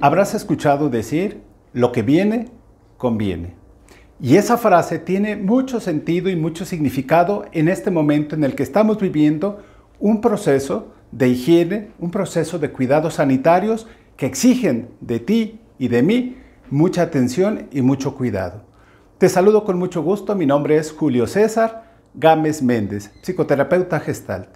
Habrás escuchado decir, lo que viene, conviene. Y esa frase tiene mucho sentido y mucho significado en este momento en el que estamos viviendo un proceso de higiene, un proceso de cuidados sanitarios que exigen de ti y de mí mucha atención y mucho cuidado. Te saludo con mucho gusto, mi nombre es Julio César Gámez Méndez, psicoterapeuta Gestalt.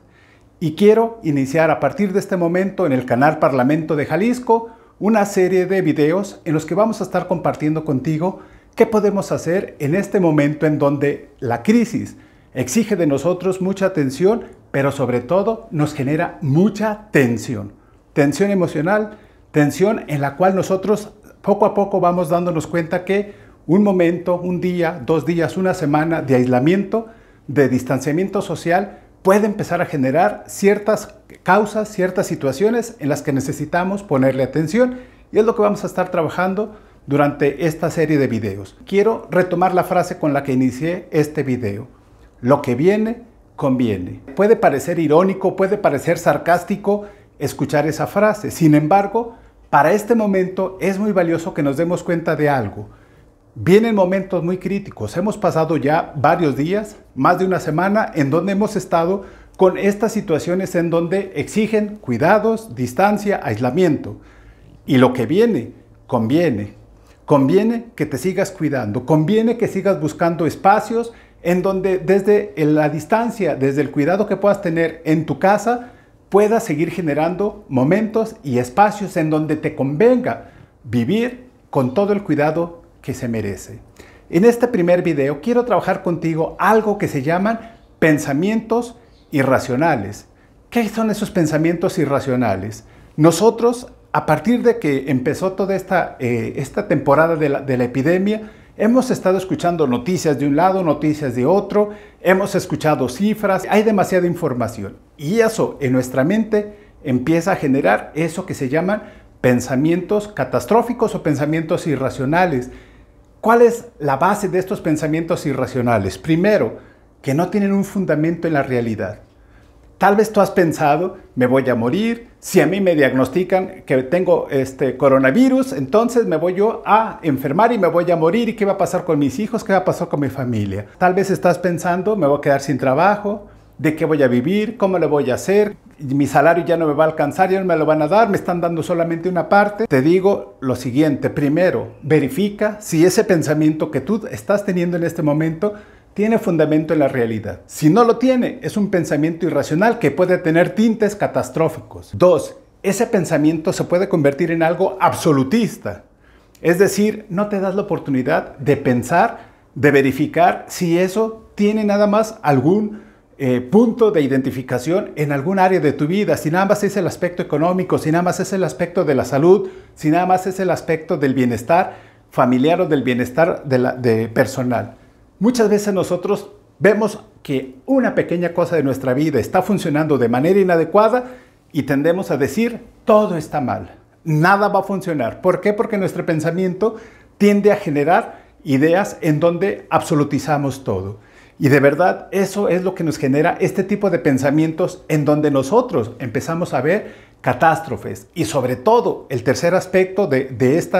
Y quiero iniciar a partir de este momento en el canal Parlamento de Jalisco una serie de videos en los que vamos a estar compartiendo contigo qué podemos hacer en este momento en donde la crisis exige de nosotros mucha atención, pero sobre todo nos genera mucha tensión. Tensión emocional, tensión en la cual nosotros poco a poco vamos dándonos cuenta que un momento, un día, 2 días, una semana de aislamiento, de distanciamiento social, puede empezar a generar ciertas causas, ciertas situaciones en las que necesitamos ponerle atención, y es lo que vamos a estar trabajando durante esta serie de videos. Quiero retomar la frase con la que inicié este video. Lo que viene, conviene. Puede parecer irónico, puede parecer sarcástico escuchar esa frase. Sin embargo, para este momento es muy valioso que nos demos cuenta de algo. Vienen momentos muy críticos. Hemos pasado ya varios días, más de una semana, en donde hemos estado con estas situaciones en donde exigen cuidados, distancia, aislamiento. Y lo que viene, conviene. Conviene que te sigas cuidando, conviene que sigas buscando espacios en donde desde la distancia, desde el cuidado que puedas tener en tu casa, puedas seguir generando momentos y espacios en donde te convenga vivir con todo el cuidado que se merece. En este primer video quiero trabajar contigo algo que se llaman pensamientos irracionales. ¿Qué son esos pensamientos irracionales? Nosotros, a partir de que empezó toda esta temporada de la epidemia, hemos estado escuchando noticias de un lado, noticias de otro, hemos escuchado cifras, hay demasiada información. Y eso en nuestra mente empieza a generar eso que se llaman pensamientos catastróficos o pensamientos irracionales. ¿Cuál es la base de estos pensamientos irracionales? Primero, que no tienen un fundamento en la realidad. Tal vez tú has pensado, me voy a morir, si a mí me diagnostican que tengo coronavirus, entonces me voy yo a enfermar y me voy a morir, ¿y qué va a pasar con mis hijos? ¿Qué va a pasar con mi familia? Tal vez estás pensando, me voy a quedar sin trabajo, ¿de qué voy a vivir? ¿Cómo le voy a hacer? Mi salario ya no me va a alcanzar, ya no me lo van a dar, me están dando solamente una parte. Te digo lo siguiente, primero, verifica si ese pensamiento que tú estás teniendo en este momento tiene fundamento en la realidad. Si no lo tiene, es un pensamiento irracional que puede tener tintes catastróficos. 2. Ese pensamiento se puede convertir en algo absolutista. Es decir, no te das la oportunidad de pensar, de verificar si eso tiene nada más algún punto de identificación en algún área de tu vida, si nada más es el aspecto económico, si nada más es el aspecto de la salud, si nada más es el aspecto del bienestar familiar o del bienestar personal. Muchas veces nosotros vemos que una pequeña cosa de nuestra vida está funcionando de manera inadecuada y tendemos a decir, todo está mal, nada va a funcionar. ¿Por qué? Porque nuestro pensamiento tiende a generar ideas en donde absolutizamos todo. Y de verdad, eso es lo que nos genera este tipo de pensamientos en donde nosotros empezamos a ver catástrofes. Y sobre todo, el tercer aspecto de este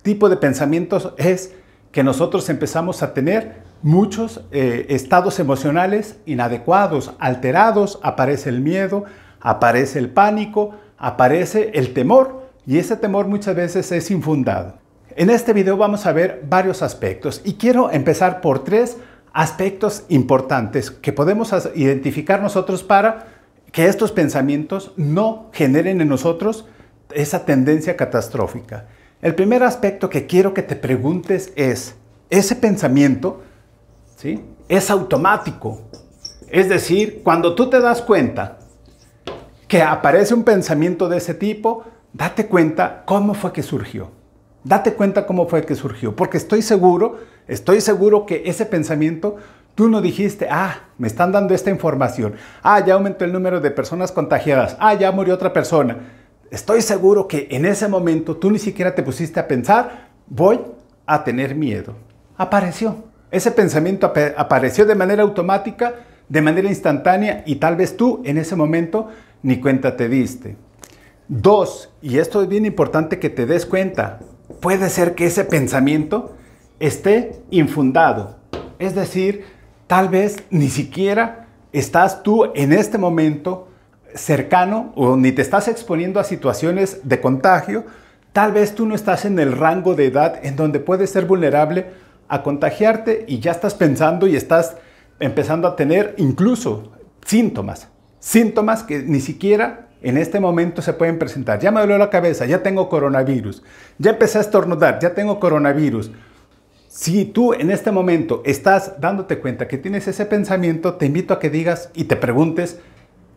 tipo de pensamientos es que nosotros empezamos a tener muchos estados emocionales inadecuados, alterados. Aparece el miedo, aparece el pánico, aparece el temor, y ese temor muchas veces es infundado. En este video vamos a ver varios aspectos y quiero empezar por 3 aspectos importantes que podemos identificar nosotros para que estos pensamientos no generen en nosotros esa tendencia catastrófica. El primer aspecto que quiero que te preguntes es, ¿ese pensamiento, ¿sí?, es automático? Es decir, cuando tú te das cuenta que aparece un pensamiento de ese tipo, date cuenta cómo fue que surgió. Date cuenta cómo fue que surgió, porque estoy seguro que ese pensamiento tú no dijiste, me están dando esta información, ya aumentó el número de personas contagiadas, ya murió otra persona. Estoy seguro que en ese momento tú ni siquiera te pusiste a pensar, voy a tener miedo. Apareció. Ese pensamiento apareció de manera automática, de manera instantánea, y tal vez tú en ese momento ni cuenta te diste. Dos, y esto es bien importante que te des cuenta, puede ser que ese pensamiento esté infundado. Es decir, tal vez ni siquiera estás tú en este momento cercano o ni te estás exponiendo a situaciones de contagio. Tal vez tú no estás en el rango de edad en donde puedes ser vulnerable a contagiarte y ya estás pensando y estás empezando a tener incluso síntomas que ni siquiera en este momento se pueden presentar. Ya me dolió la cabeza, ya tengo coronavirus, ya empecé a estornudar, ya tengo coronavirus. Si tú en este momento estás dándote cuenta que tienes ese pensamiento, te invito a que digas y te preguntes,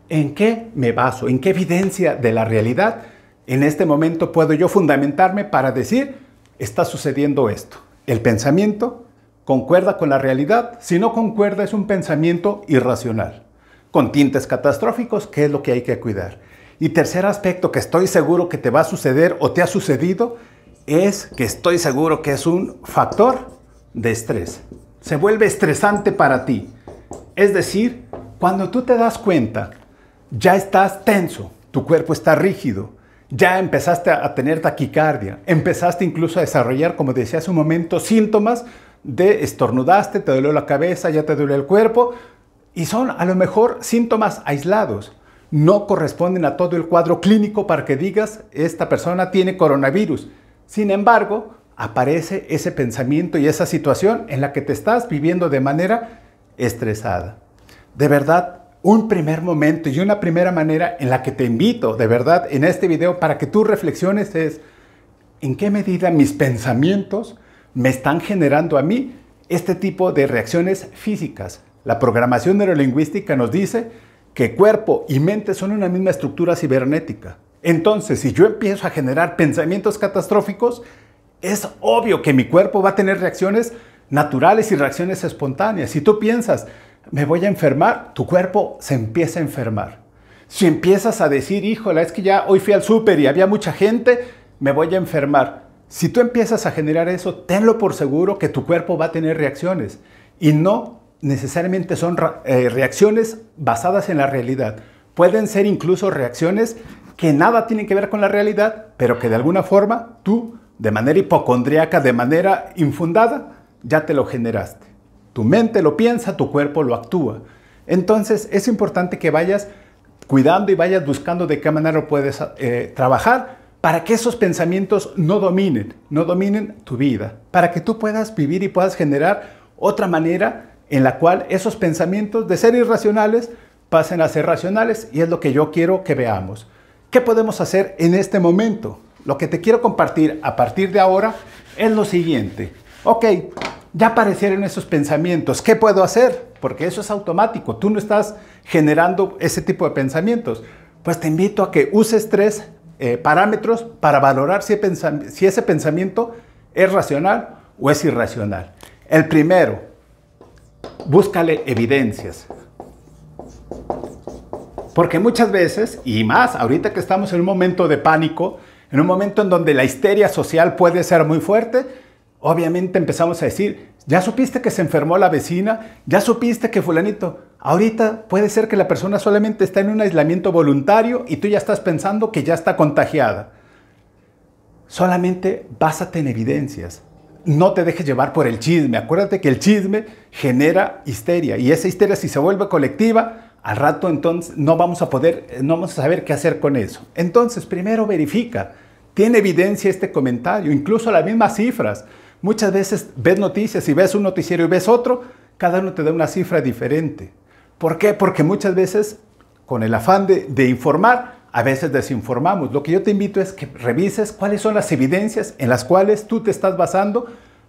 ¿en qué me baso? ¿En qué evidencia de la realidad en este momento puedo yo fundamentarme para decir, está sucediendo esto? El pensamiento concuerda con la realidad. Si no concuerda, es un pensamiento irracional, con tintes catastróficos, que es lo que hay que cuidar. Y tercer aspecto que estoy seguro que te va a suceder o te ha sucedido, es que estoy seguro que es un factor de estrés. Se vuelve estresante para ti. Es decir, cuando tú te das cuenta, ya estás tenso, tu cuerpo está rígido, ya empezaste a tener taquicardia, empezaste incluso a desarrollar, como decía hace un momento, síntomas de estornudaste, te dolió la cabeza, ya te duele el cuerpo, y son a lo mejor síntomas aislados. No corresponden a todo el cuadro clínico para que digas, esta persona tiene coronavirus. Sin embargo, aparece ese pensamiento y esa situación en la que te estás viviendo de manera estresada. De verdad, un primer momento y una primera manera en la que te invito, de verdad, en este video para que tú reflexiones es en qué medida mis pensamientos me están generando a mí este tipo de reacciones físicas. La programación neurolingüística nos dice que cuerpo y mente son una misma estructura cibernética. Entonces, si yo empiezo a generar pensamientos catastróficos, es obvio que mi cuerpo va a tener reacciones naturales y reacciones espontáneas. Si tú piensas, me voy a enfermar, tu cuerpo se empieza a enfermar. Si empiezas a decir, híjole, es que ya hoy fui al súper y había mucha gente, me voy a enfermar. Si tú empiezas a generar eso, tenlo por seguro que tu cuerpo va a tener reacciones. Y no necesariamente son reacciones basadas en la realidad. Pueden ser incluso reacciones que nada tienen que ver con la realidad, pero que de alguna forma tú, de manera hipocondríaca, de manera infundada, ya te lo generaste. Tu mente lo piensa, tu cuerpo lo actúa. Entonces es importante que vayas cuidando y vayas buscando de qué manera lo puedes trabajar para que esos pensamientos no dominen tu vida, para que tú puedas vivir y puedas generar otra manera en la cual esos pensamientos de ser irracionales pasen a ser racionales, y es lo que yo quiero que veamos. ¿Qué podemos hacer en este momento? Lo que te quiero compartir a partir de ahora es lo siguiente. Ok, ya aparecieron esos pensamientos. ¿Qué puedo hacer? Porque eso es automático. Tú no estás generando ese tipo de pensamientos. Pues te invito a que uses tres parámetros para valorar si ese pensamiento es racional o es irracional. El primero, búscale evidencias. Porque muchas veces, y más ahorita que estamos en un momento de pánico, en un momento en donde la histeria social puede ser muy fuerte, obviamente empezamos a decir, ¿ya supiste que se enfermó la vecina? ¿Ya supiste que fulanito? Ahorita puede ser que la persona solamente está en un aislamiento voluntario y tú ya estás pensando que ya está contagiada. Solamente básate en evidencias. No te dejes llevar por el chisme. Acuérdate que el chisme genera histeria, y esa histeria, si se vuelve colectiva, al rato entonces no vamos a saber qué hacer con eso. Entonces, primero verifica, ¿tiene evidencia este comentario? Incluso las mismas cifras. Muchas veces ves noticias y ves un noticiero y ves otro, cada uno te da una cifra diferente. ¿Por qué? Porque muchas veces, con el afán de informar, a veces desinformamos. Lo que yo te invito es que revises cuáles son las evidencias en las cuales tú te estás basando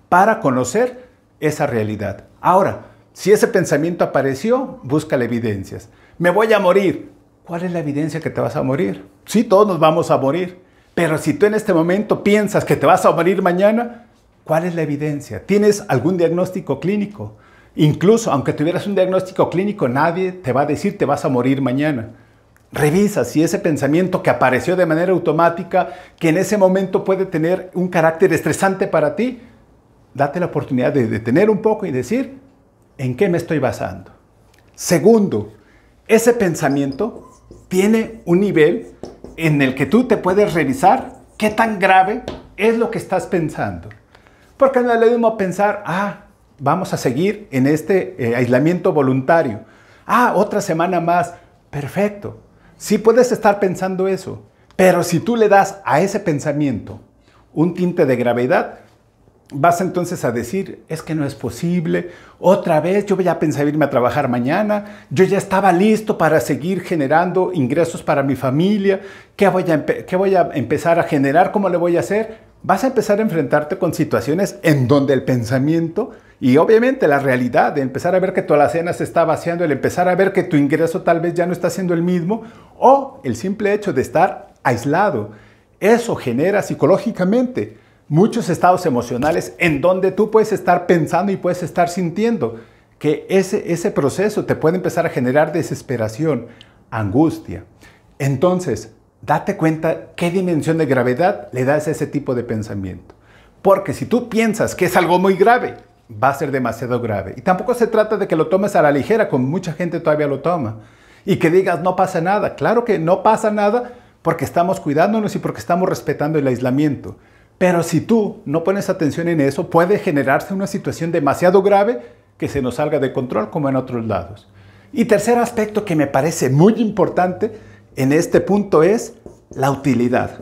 para conocer esa realidad. Ahora, si ese pensamiento apareció, búscale evidencias. Me voy a morir. ¿Cuál es la evidencia que te vas a morir? Sí, todos nos vamos a morir. Pero si tú en este momento piensas que te vas a morir mañana, ¿cuál es la evidencia? ¿Tienes algún diagnóstico clínico? Incluso, aunque tuvieras un diagnóstico clínico, nadie te va a decir te vas a morir mañana. Revisa si ese pensamiento que apareció de manera automática, que en ese momento puede tener un carácter estresante para ti, date la oportunidad de detener un poco y decir, ¿en qué me estoy basando? Segundo, ese pensamiento tiene un nivel en el que tú te puedes revisar qué tan grave es lo que estás pensando. Porque no es lo mismo pensar, vamos a seguir en este aislamiento voluntario. Otra semana más. Perfecto. Sí puedes estar pensando eso. Pero si tú le das a ese pensamiento un tinte de gravedad, vas entonces a decir, es que no es posible, otra vez yo voy a pensar irme a trabajar mañana, yo ya estaba listo para seguir generando ingresos para mi familia, ¿qué voy a empezar a generar? ¿Cómo le voy a hacer? Vas a empezar a enfrentarte con situaciones en donde el pensamiento y obviamente la realidad de empezar a ver que tu alacena se está vaciando, el empezar a ver que tu ingreso tal vez ya no está siendo el mismo, o el simple hecho de estar aislado, eso genera psicológicamente muchos estados emocionales en donde tú puedes estar pensando y puedes estar sintiendo que ese proceso te puede empezar a generar desesperación, angustia. Entonces, date cuenta qué dimensión de gravedad le das a ese tipo de pensamiento. Porque si tú piensas que es algo muy grave, va a ser demasiado grave. Y tampoco se trata de que lo tomes a la ligera, como mucha gente todavía lo toma. Y que digas, no pasa nada. Claro que no pasa nada porque estamos cuidándonos y porque estamos respetando el aislamiento. Pero si tú no pones atención en eso, puede generarse una situación demasiado grave que se nos salga de control como en otros lados. Y tercer aspecto que me parece muy importante en este punto es la utilidad.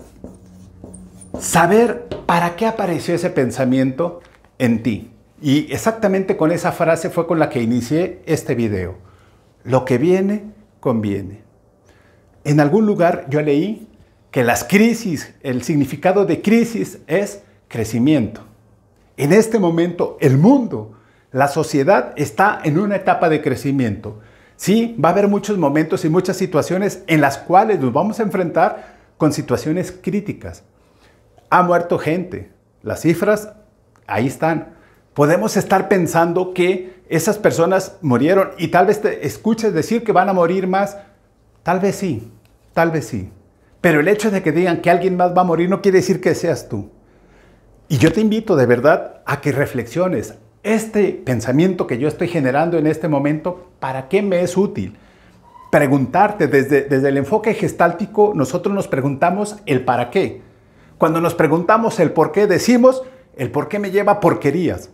Saber para qué apareció ese pensamiento en ti. Y exactamente con esa frase fue con la que inicié este video. Lo que viene, conviene. En algún lugar yo leí que las crisis, el significado de crisis es crecimiento. En este momento el mundo, la sociedad está en una etapa de crecimiento. Sí, va a haber muchos momentos y muchas situaciones en las cuales nos vamos a enfrentar con situaciones críticas. Ha muerto gente, las cifras ahí están. Podemos estar pensando que esas personas murieron y tal vez te escuches decir que van a morir más. Tal vez sí, tal vez sí. Pero el hecho de que digan que alguien más va a morir no quiere decir que seas tú. Y yo te invito de verdad a que reflexiones. Este pensamiento que yo estoy generando en este momento, ¿para qué me es útil? Preguntarte, desde el enfoque gestáltico, nosotros nos preguntamos el para qué. Cuando nos preguntamos el por qué, decimos el por qué me lleva a porquerías.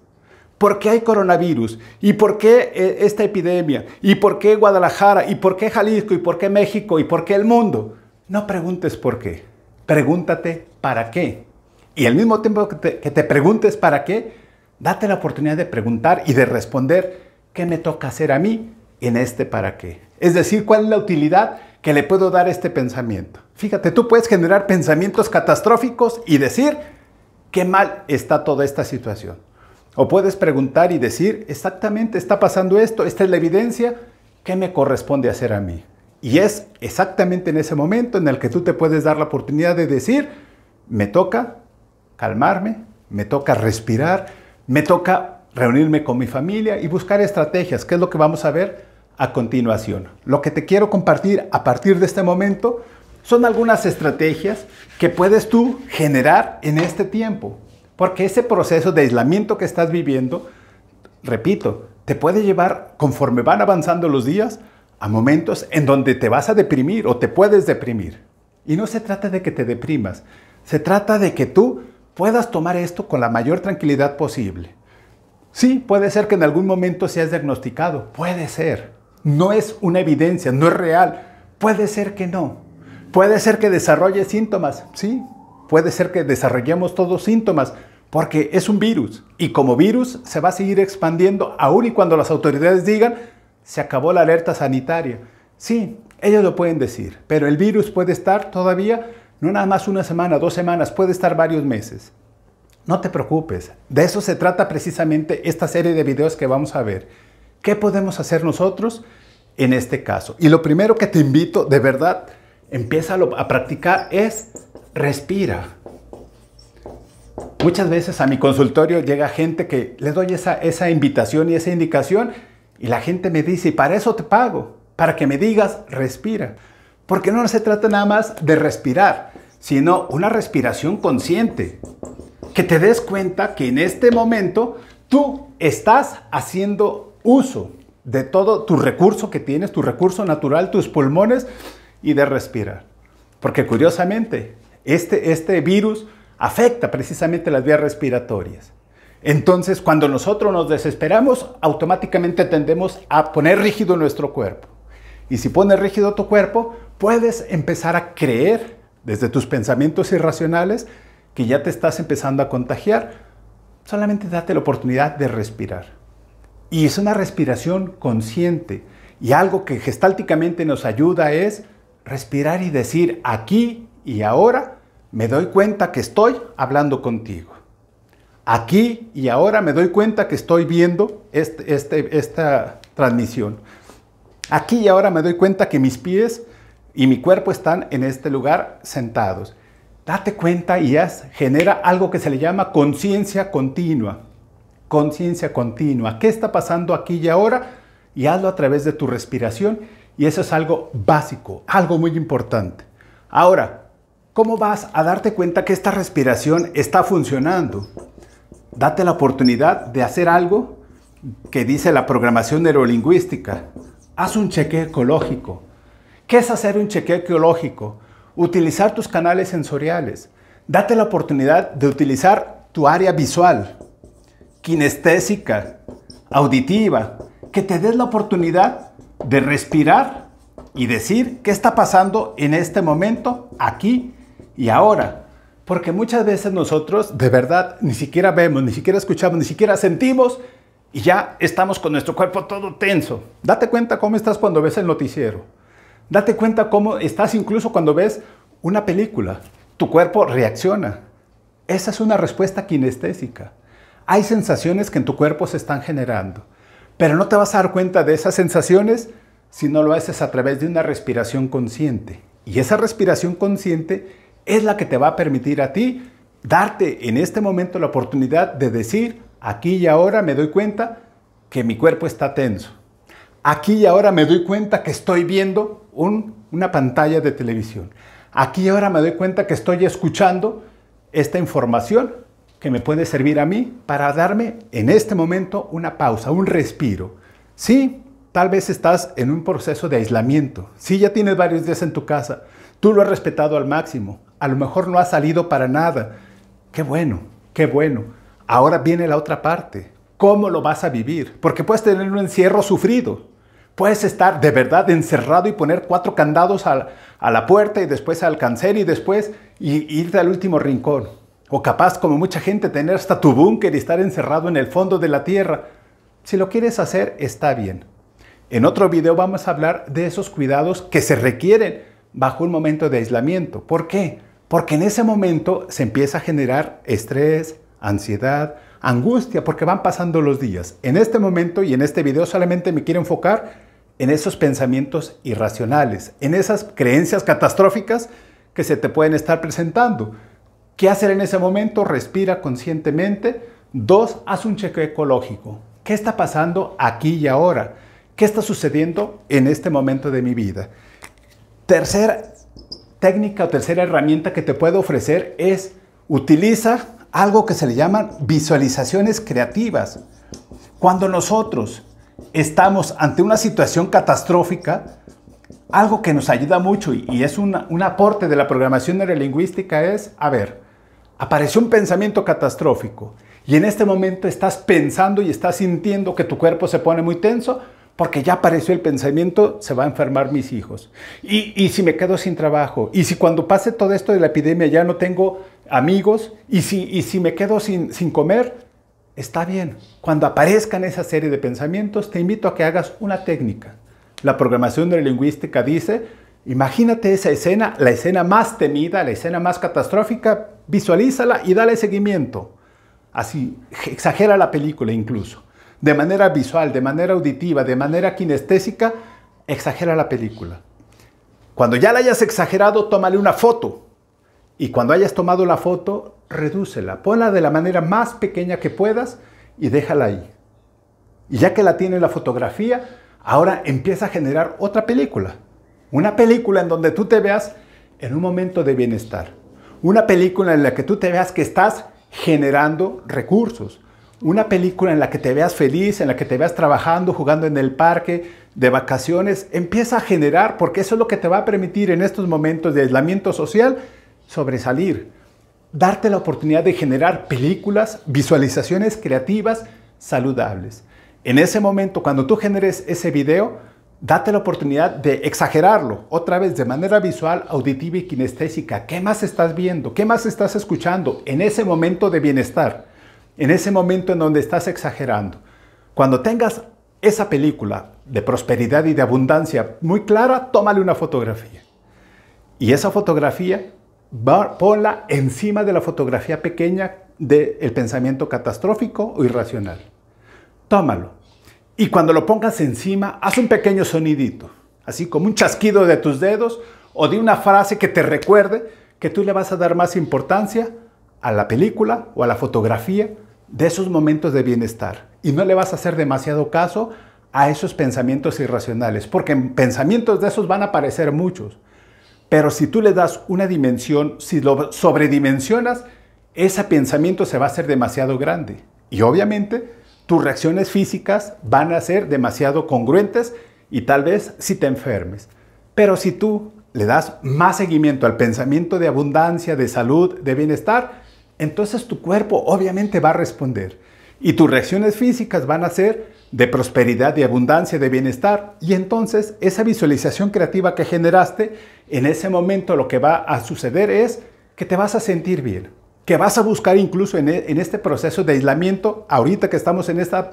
¿Por qué hay coronavirus? ¿Y por qué esta epidemia? ¿Y por qué Guadalajara? ¿Y por qué Jalisco? ¿Y por qué México? ¿Y por qué el mundo? No preguntes por qué, pregúntate para qué. Y al mismo tiempo que te preguntes para qué, date la oportunidad de preguntar y de responder qué me toca hacer a mí en este para qué. Es decir, cuál es la utilidad que le puedo dar a este pensamiento. Fíjate, tú puedes generar pensamientos catastróficos y decir qué mal está toda esta situación. O puedes preguntar y decir, exactamente, está pasando esto, esta es la evidencia, ¿qué me corresponde hacer a mí? Y es exactamente en ese momento en el que tú te puedes dar la oportunidad de decir, me toca calmarme, me toca respirar, me toca reunirme con mi familia y buscar estrategias, que es lo que vamos a ver a continuación. Lo que te quiero compartir a partir de este momento son algunas estrategias que puedes tú generar en este tiempo, porque ese proceso de aislamiento que estás viviendo, repito, te puede llevar, conforme van avanzando los días, a momentos en donde te vas a deprimir o te puedes deprimir. Y no se trata de que te deprimas, se trata de que tú puedas tomar esto con la mayor tranquilidad posible. Sí, puede ser que en algún momento seas diagnosticado, puede ser. No es una evidencia, no es real, puede ser que no. Puede ser que desarrolles síntomas, sí, puede ser que desarrollemos todos síntomas, porque es un virus y como virus se va a seguir expandiendo aún y cuando las autoridades digan se acabó la alerta sanitaria. Sí, ellos lo pueden decir, pero el virus puede estar todavía, no nada más una semana, 2 semanas, puede estar varios meses. No te preocupes, de eso se trata precisamente esta serie de videos que vamos a ver. ¿Qué podemos hacer nosotros en este caso? Y lo primero que te invito, de verdad, empieza a practicar es respira. Muchas veces a mi consultorio llega gente que les doy esa invitación y esa indicación y la gente me dice, y para eso te pago, para que me digas, respira. Porque no se trata nada más de respirar, sino una respiración consciente. Que te des cuenta que en este momento tú estás haciendo uso de todo tu recurso que tienes, tu recurso natural, tus pulmones y de respirar. Porque curiosamente, este virus afecta precisamente las vías respiratorias. Entonces, cuando nosotros nos desesperamos, automáticamente tendemos a poner rígido nuestro cuerpo. Y si pones rígido tu cuerpo, puedes empezar a creer desde tus pensamientos irracionales que ya te estás empezando a contagiar. Solamente date la oportunidad de respirar. Y es una respiración consciente. Y algo que gestálticamente nos ayuda es respirar y decir aquí y ahora me doy cuenta que estoy hablando contigo. Aquí y ahora me doy cuenta que estoy viendo esta transmisión. Aquí y ahora me doy cuenta que mis pies y mi cuerpo están en este lugar sentados. Date cuenta y genera algo que se le llama conciencia continua. Conciencia continua. ¿Qué está pasando aquí y ahora? Y hazlo a través de tu respiración. Y eso es algo básico, algo muy importante. Ahora, ¿cómo vas a darte cuenta que esta respiración está funcionando? Date la oportunidad de hacer algo que dice la programación neurolingüística. Haz un chequeo ecológico. ¿Qué es hacer un chequeo ecológico? Utilizar tus canales sensoriales. Date la oportunidad de utilizar tu área visual, kinestésica, auditiva. Que te des la oportunidad de respirar y decir qué está pasando en este momento, aquí y ahora. Porque muchas veces nosotros de verdad ni siquiera vemos, ni siquiera escuchamos, ni siquiera sentimos y ya estamos con nuestro cuerpo todo tenso. Date cuenta cómo estás cuando ves el noticiero. Date cuenta cómo estás incluso cuando ves una película. Tu cuerpo reacciona. Esa es una respuesta kinestésica. Hay sensaciones que en tu cuerpo se están generando. Pero no te vas a dar cuenta de esas sensaciones si no lo haces a través de una respiración consciente. Y esa respiración consciente es la que te va a permitir a ti darte en este momento la oportunidad de decir, aquí y ahora me doy cuenta que mi cuerpo está tenso. Aquí y ahora me doy cuenta que estoy viendo una pantalla de televisión. Aquí y ahora me doy cuenta que estoy escuchando esta información que me puede servir a mí para darme en este momento una pausa, un respiro. Sí, tal vez estás en un proceso de aislamiento. Sí, ya tienes varios días en tu casa. Tú lo has respetado al máximo. A lo mejor no has salido para nada. Qué bueno, qué bueno. Ahora viene la otra parte. ¿Cómo lo vas a vivir? Porque puedes tener un encierro sufrido. Puedes estar de verdad encerrado y poner 4 candados a la puerta y después al cancel y después irte al último rincón. O capaz, como mucha gente, tener hasta tu búnker y estar encerrado en el fondo de la tierra. Si lo quieres hacer, está bien. En otro video vamos a hablar de esos cuidados que se requieren bajo un momento de aislamiento. ¿Por qué? Porque en ese momento se empieza a generar estrés, ansiedad, angustia, porque van pasando los días. En este momento y en este video solamente me quiero enfocar en esos pensamientos irracionales, en esas creencias catastróficas que se te pueden estar presentando. ¿Qué hacer en ese momento? Respira conscientemente. 2, haz un chequeo ecológico. ¿Qué está pasando aquí y ahora? ¿Qué está sucediendo en este momento de mi vida? Tercera técnica o tercera herramienta que te puedo ofrecer es utiliza algo que se le llaman visualizaciones creativas. Cuando nosotros estamos ante una situación catastrófica, algo que nos ayuda mucho y es un aporte de la programación neurolingüística es, a ver, apareció un pensamiento catastrófico y en este momento estás pensando y estás sintiendo que tu cuerpo se pone muy tenso porque ya apareció el pensamiento, se va a enfermar mis hijos. Y si me quedo sin trabajo, y si cuando pase todo esto de la epidemia ya no tengo amigos, y si me quedo sin comer, está bien. Cuando aparezcan esa serie de pensamientos, te invito a que hagas una técnica. La programación neurolingüística dice, imagínate esa escena, la escena más temida, la escena más catastrófica, visualízala y dale seguimiento. Así, exagera la película incluso. De manera visual, de manera auditiva, de manera kinestésica, exagera la película. Cuando ya la hayas exagerado, tómale una foto. Y cuando hayas tomado la foto, redúcela. Ponla de la manera más pequeña que puedas y déjala ahí. Y ya que la tiene la fotografía, ahora empieza a generar otra película. Una película en donde tú te veas en un momento de bienestar. Una película en la que tú te veas que estás generando recursos. Una película en la que te veas feliz, en la que te veas trabajando, jugando en el parque, de vacaciones, empieza a generar, porque eso es lo que te va a permitir en estos momentos de aislamiento social, sobresalir. Darte la oportunidad de generar películas, visualizaciones creativas, saludables. En ese momento, cuando tú generes ese video, date la oportunidad de exagerarlo, otra vez de manera visual, auditiva y kinestésica. ¿Qué más estás viendo? ¿Qué más estás escuchando? En ese momento de bienestar, en ese momento en donde estás exagerando. Cuando tengas esa película de prosperidad y de abundancia muy clara, tómale una fotografía. Y esa fotografía, ponla encima de la fotografía pequeña del pensamiento catastrófico o irracional. Tómalo. Y cuando lo pongas encima, haz un pequeño sonidito, así como un chasquido de tus dedos o de una frase que te recuerde que tú le vas a dar más importancia a la película o a la fotografía de esos momentos de bienestar. Y no le vas a hacer demasiado caso a esos pensamientos irracionales, porque en pensamientos de esos van a aparecer muchos. Pero si tú le das una dimensión, si lo sobredimensionas, ese pensamiento se va a hacer demasiado grande. Y obviamente tus reacciones físicas van a ser demasiado congruentes y tal vez sí te enfermes. Pero si tú le das más seguimiento al pensamiento de abundancia, de salud, de bienestar, entonces tu cuerpo obviamente va a responder. Y tus reacciones físicas van a ser de prosperidad, de abundancia, de bienestar. Y entonces esa visualización creativa que generaste, en ese momento lo que va a suceder es que te vas a sentir bien. Que vas a buscar incluso en este proceso de aislamiento, ahorita que estamos en esta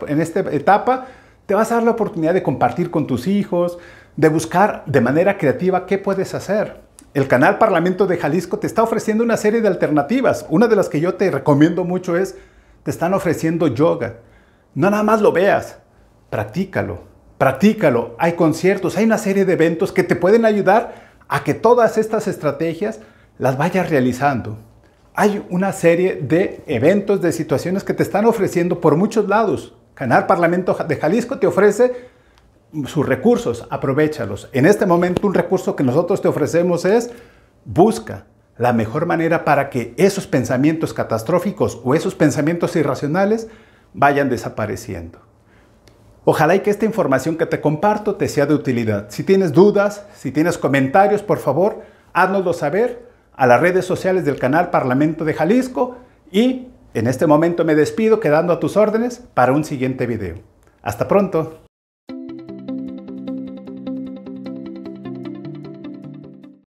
etapa, te vas a dar la oportunidad de compartir con tus hijos, de buscar de manera creativa qué puedes hacer. El canal Parlamento de Jalisco te está ofreciendo una serie de alternativas. Una de las que yo te recomiendo mucho es, te están ofreciendo yoga. No nada más lo veas, practícalo, practícalo. Hay conciertos, hay una serie de eventos que te pueden ayudar a que todas estas estrategias las vayas realizando. Hay una serie de eventos, de situaciones que te están ofreciendo por muchos lados. Canal Parlamento de Jalisco te ofrece sus recursos, aprovéchalos. En este momento un recurso que nosotros te ofrecemos es busca la mejor manera para que esos pensamientos catastróficos o esos pensamientos irracionales vayan desapareciendo. Ojalá y que esta información que te comparto te sea de utilidad. Si tienes dudas, si tienes comentarios, por favor, háznoslo saber a las redes sociales del canal Parlamento de Jalisco y en este momento me despido quedando a tus órdenes para un siguiente video. Hasta pronto.